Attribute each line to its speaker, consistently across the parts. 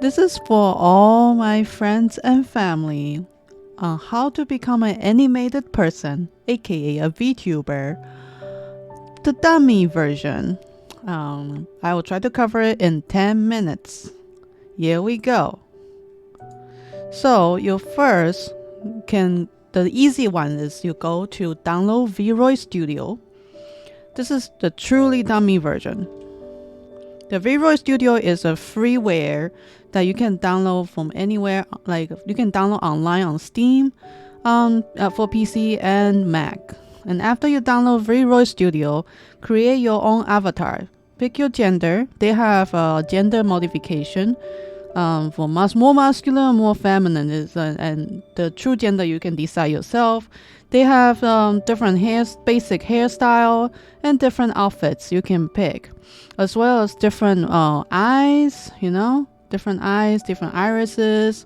Speaker 1: This is for all my friends and family on how to become an animated person, aka a VTuber, the dummy version. I will try to cover it in 10 minutes. Here we go. So you first the easy one is you go to download vtubestudio. This is the truly dummy version. The vtubestudio is a freeware that you can download from anywhere. Like you can download online on Steam, for PC and Mac. And after you download vtubestudio, create your own avatar. Pick your gender. They have gender modification. For more muscular, more feminine is, and the true gender you can decide yourself. They have different basic hairstyle and different outfits you can pick, as well as different eyes. Different eyes, different irises,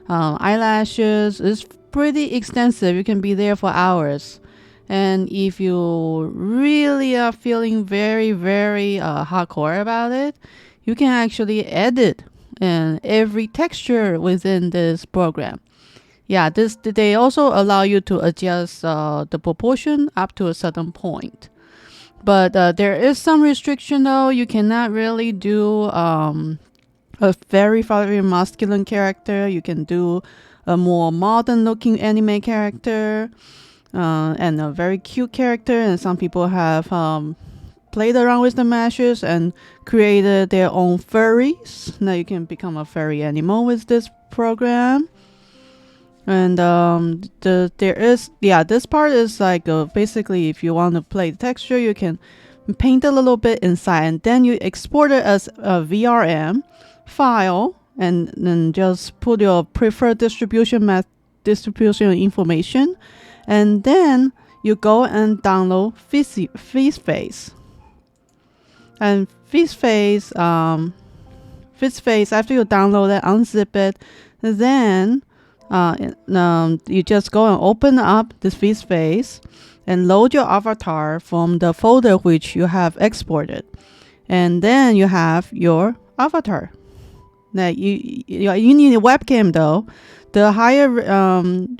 Speaker 1: eyelashes. It's pretty extensive. You can be there for hours. And if you really are feeling very, very hardcore about it, you can actually edit and every texture within this program. Yeah, they also allow you to adjust the proportion up to a certain point. But there is some restriction though. You cannot really do a very, very masculine character. You can do a more modern looking anime character and a very cute character. And some people have played around with the meshes and created their own furries. Now you can become a furry animal with this program. And this part is like basically if you want to play the texture, you can paint a little bit inside and then you export it as a VRM file and then just put your preferred distribution information, and then you go and download Vseeface. And Vseeface, after you download it, unzip it, then you just go and open up this Vseeface and load your avatar from the folder which you have exported, and then you have your avatar. Now you need a webcam though. The higher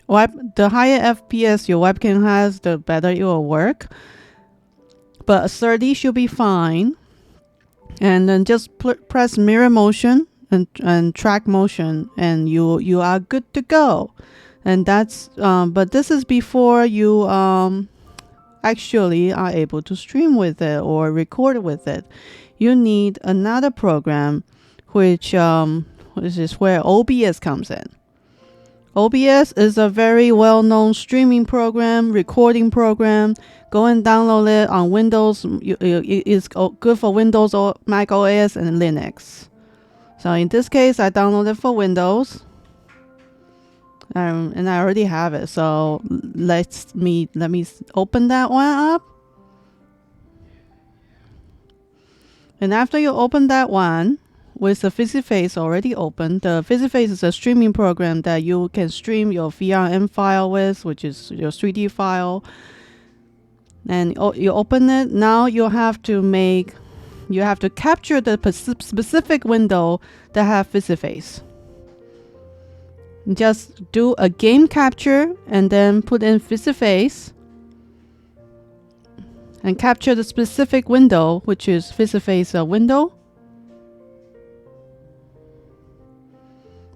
Speaker 1: FPS your webcam has, the better it will work. But 30 should be fine. And then just press mirror motion and track motion, and you are good to go. And that's but this is before you actually are able to stream with it or record with it. You need another program, which is where OBS comes in. OBS is a very well-known streaming program, recording program. Go and download it on Windows. It's good for Windows or Mac OS and Linux. So in this case, I downloaded for Windows, and I already have it. So let me open that one up. And after you open that one, with the Vseeface already open, the Vseeface is a streaming program that you can stream your VRM file with, which is your 3D file. And you open it. Now you have to capture the specific window that have Vseeface. Just do a game capture and then put in Vseeface and capture the specific window, which is Vseeface window.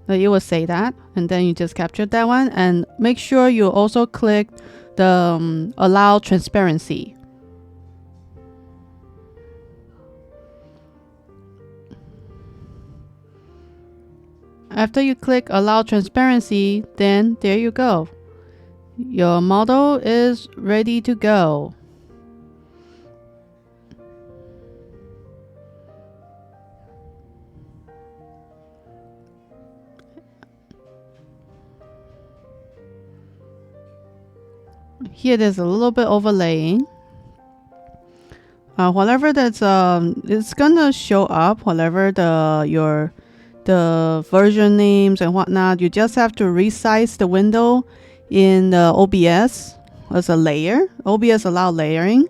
Speaker 1: You will say that, and then you just captured that one, and make sure you also click the allow transparency. After you click allow transparency, then there you go. Your model is ready to go. Here there's a little bit overlaying. Whatever that's it's gonna show up. Whatever the version names and whatnot, you just have to resize the window in the OBS as a layer. OBS allow layering,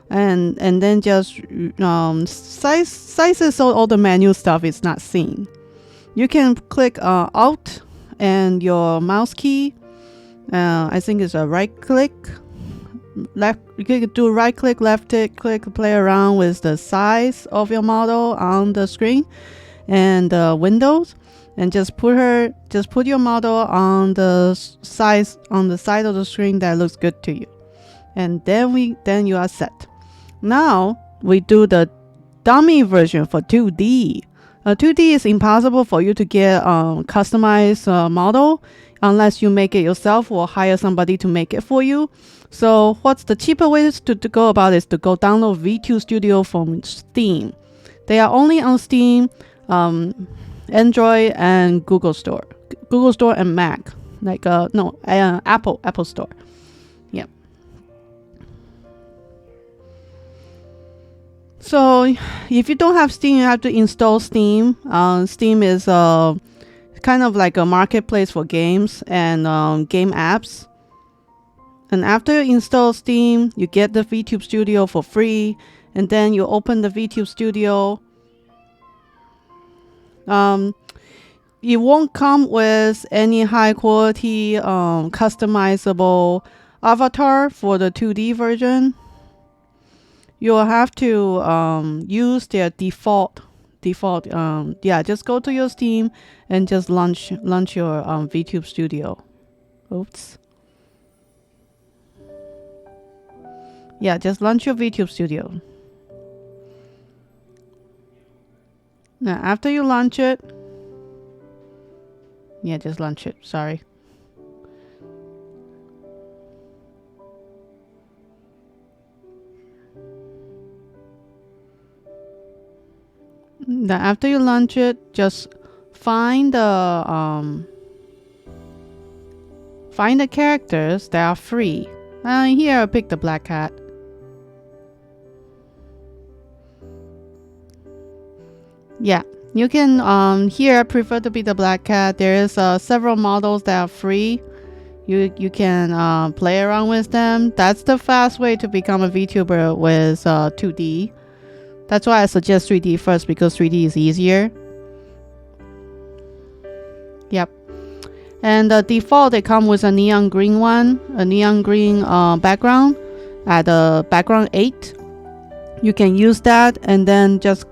Speaker 1: and then just size it so all the menu stuff is not seen. You can click Alt and your mouse key. I think it's a right click. Left, you can do right click, left click, play around with the size of your model on the screen and windows, and just put your model on the side of the screen that looks good to you, and then you are set. Now we do the dummy version for 2D. 2D is impossible for you to get customized model unless you make it yourself or hire somebody to make it for you. So what's the cheaper way to go about is to go download vtubestudio from Steam. They are only on Steam, Android, and Google Store and Mac, like Apple Store. Yep. So if you don't have Steam, you have to install Steam. Steam is kind of like a marketplace for games and game apps. And after you install Steam, you get the vtubestudio for free, and then you open the vtubestudio. It won't come with any high quality customizable avatar for the 2D version. You'll have to use their default. Just go to your Steam and just launch your vtubestudio. Oops. Yeah, just launch your vtubestudio. Now, after you launch it, just launch it. Sorry. Now, after you launch it, just find the characters that are free. Here, I'll pick the black cat. Yeah, you can here I prefer to be the black cat. There is several models that are free. You can play around with them. That's the fast way to become a VTuber with 2D. That's why I suggest 3D first, because 3D is easier. Yep. And the default, they come with a neon green background at background 8. You can use that, and then just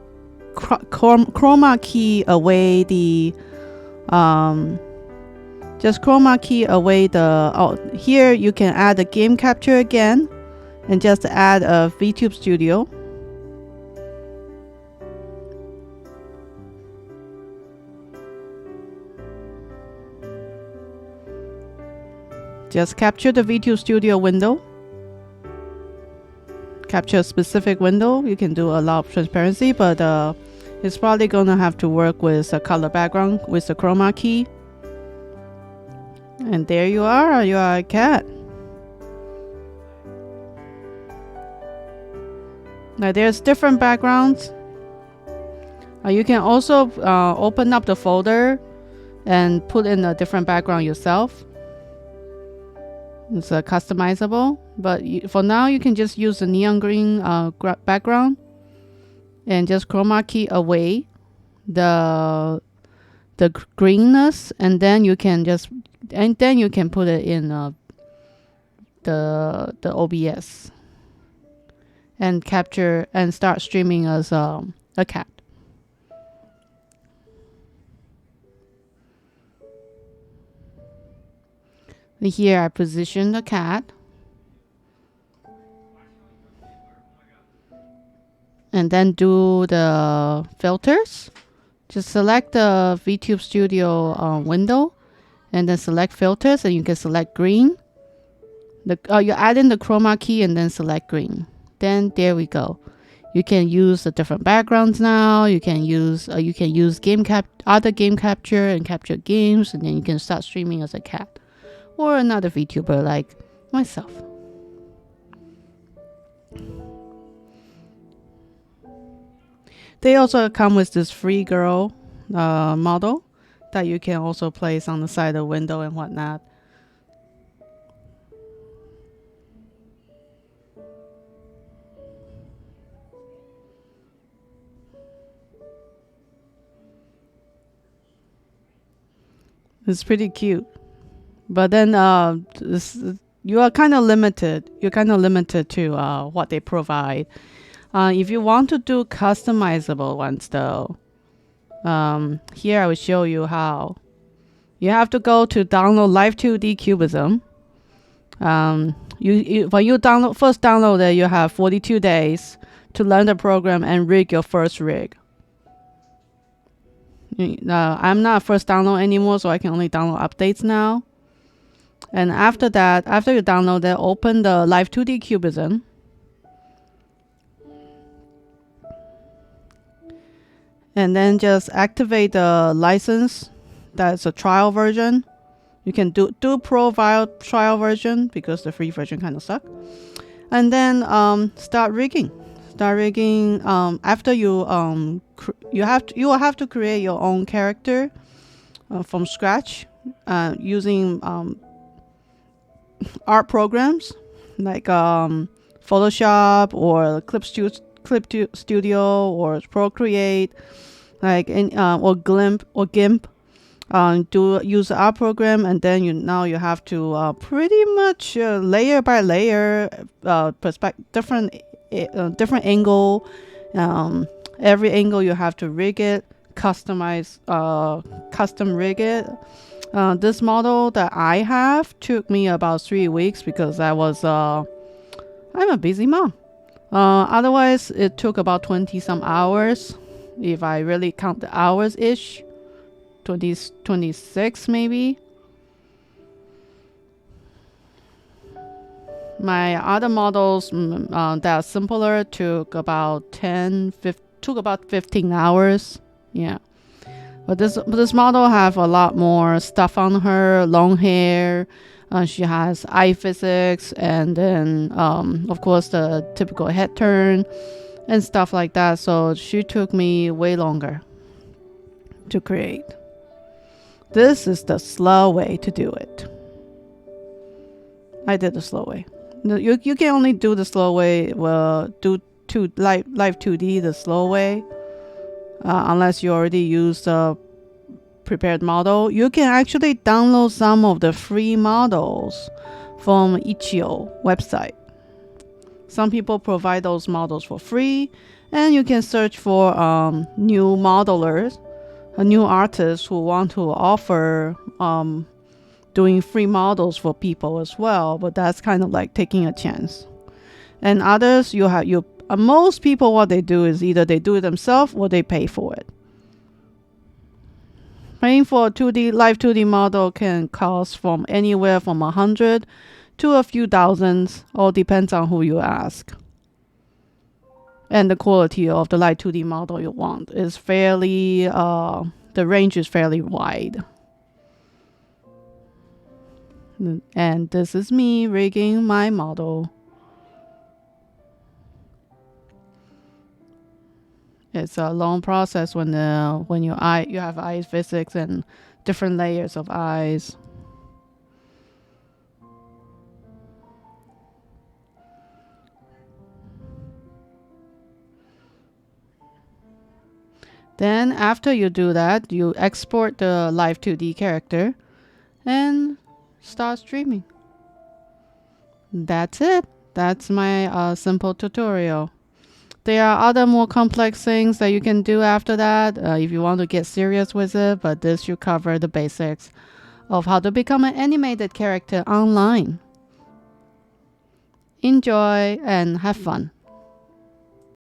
Speaker 1: chroma key away the here you can add a game capture again, and just add a vtubestudio. Just capture the vtubestudio window. Capture a specific window. You can do a lot of transparency, but it's probably gonna have to work with a color background with the chroma key. And there you are a cat. Now there's different backgrounds. You can also open up the folder and put in a different background yourself. It's customizable, but for now you can just use the neon green background and just chroma key away the greenness, and then you can put it in the OBS and capture and start streaming as a cat. Here I position the cat, and then do the filters. Just select the vtubestudio window, and then select filters, and you can select green. You add in the chroma key and then select green. Then there we go. You can use the different backgrounds now. You can use other game capture and capture games, and then you can start streaming as a cat or another VTuber like myself. They also come with this free girl model that you can also place on the side of the window and whatnot. It's pretty cute. But then you are kind of limited. You're kind of limited to what they provide. If you want to do customizable ones though, here I will show you how. You have to go to download Live 2D Cubism. When you first download it, you have 42 days to learn the program and rig your first rig. I'm not first download anymore, so I can only download updates now. And after that, after you download it, open the Live 2D Cubism. And then just activate the license. That's a trial version. You can do pro trial version because the free version kind of suck. And then start rigging. After you will have to create your own character from scratch using art programs like Photoshop or Clip Studio or Procreate, like or GIMP. Use the art program, and then now you have to pretty much layer by layer different angle. Every angle you have to rig it, custom rig it. This model that I have took me about 3 weeks because I'm a busy mom. Otherwise it took about 20 some hours if I really count the hours ish. 26 maybe. My other models that are simpler took about 15 hours. Yeah. But this model have a lot more stuff on her, long hair. She has eye physics, and then of course the typical head turn and stuff like that. So she took me way longer to create. This is the slow way to do it. I did the slow way. You can only do the slow way. Well, do Live 2D the slow way, unless you already use a prepared model. You can actually download some of the free models from Itch.io website. Some people provide those models for free, and you can search for new modelers. New artists who want to offer doing free models for people as well, but that's kind of like taking a chance. And others, most people, what they do is either they do it themselves or they pay for it. Paying for a Live 2D model can cost from anywhere from 100 to a few thousands, all depends on who you ask. And the quality of the Live 2D model you want is fairly, the range is fairly wide. And this is me rigging my model. It's a long process when you have eye physics and different layers of eyes. Then after you do that, you export the Live 2D character and start streaming. That's it. That's my simple tutorial. There are other more complex things that you can do after that if you want to get serious with it, but this should cover the basics of how to become an animated character online. Enjoy and have fun.